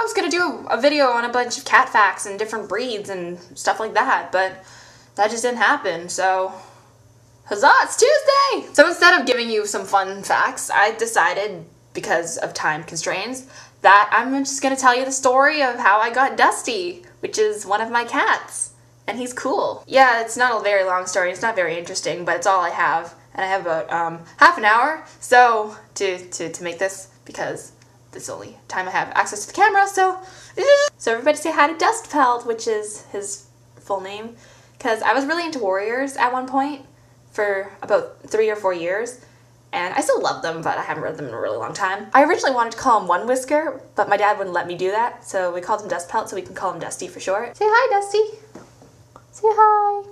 I was gonna do a video on a bunch of cat facts and different breeds and stuff like that, but that just didn't happen, so huzzah, it's Tuesday! So instead of giving you some fun facts, I decided, because of time constraints, that I'm just gonna tell you the story of how I got Dusty, which is one of my cats, and he's cool. Yeah, it's not a very long story, it's not very interesting, but it's all I have, and I have about half an hour, so to make this, because this is the only time I have access to the camera, so everybody say hi to Dustpelt, which is his full name, because I was really into warriors at one point for about 3 or 4 years, and I still love them, but I haven't read them in a really long time. I originally wanted to call him One Whisker, but my dad wouldn't let me do that, so we called him Dustpelt, so we can call him Dusty for short. Say hi, Dusty. Say hi.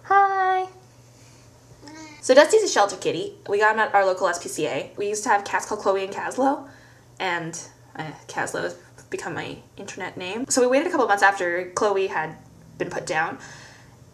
Hi. So Dusty's a shelter kitty. We got him at our local SPCA. We used to have cats called Chloe and Caslow, and Caslow has become my internet name. So we waited a couple months after Chloe had been put down,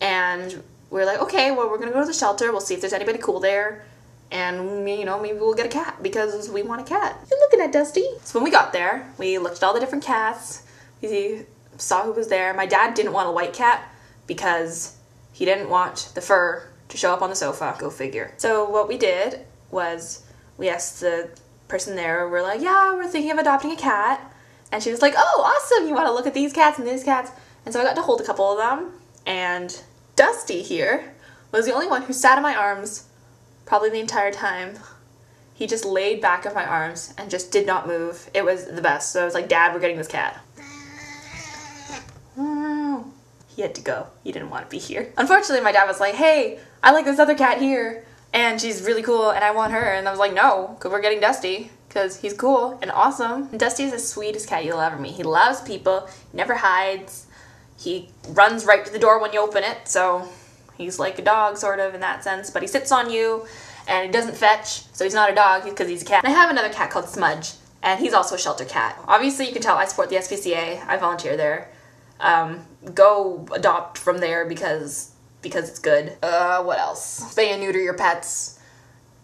and we were like, okay, well, we're gonna go to the shelter, we'll see if there's anybody cool there, and, you know, maybe we'll get a cat, because we want a cat. You're looking at Dusty. So when we got there, we looked at all the different cats, we saw who was there. My dad didn't want a white cat, because he didn't want the fur to show up on the sofa. Go figure. So what we did was, we asked the person there, we're like, yeah, we're thinking of adopting a cat, and she was like, oh, awesome, you want to look at these cats and these cats, and so I got to hold a couple of them, and Dusty here was the only one who sat in my arms probably the entire time. He just laid back in my arms and just did not move. It was the best. So I was like, Dad, we're getting this cat. He had to go. He didn't want to be here. Unfortunately, my dad was like, hey, I like this other cat here, and she's really cool, and I want her. And I was like, no, because we're getting Dusty, because he's cool and awesome. And Dusty is the sweetest cat you'll ever meet. He loves people, he never hides. He runs right to the door when you open it, so he's like a dog, sort of, in that sense, but he sits on you, and he doesn't fetch, so he's not a dog, because he's a cat. And I have another cat called Smudge, and he's also a shelter cat. Obviously, you can tell I support the SPCA. I volunteer there. Go adopt from there, because it's good. What else? Spay and neuter your pets.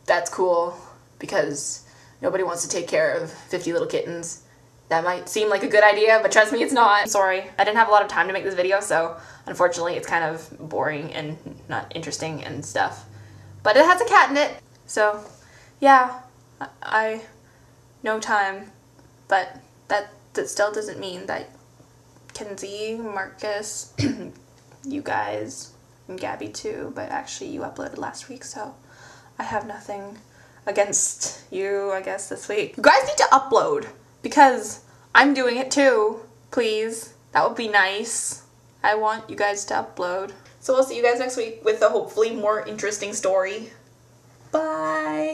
That's cool, because nobody wants to take care of 50 little kittens. That might seem like a good idea, but trust me, it's not. I'm sorry. I didn't have a lot of time to make this video, so unfortunately it's kind of boring and not interesting and stuff. But it has a cat in it, so yeah, I no time, but that still doesn't mean that Kenzie, Marcus, you guys, and Gabby too, but actually you uploaded last week, so I have nothing against you, I guess, this week. You guys need to upload, because I'm doing it too, please. That would be nice. I want you guys to upload. So we'll see you guys next week with a hopefully more interesting story. Bye!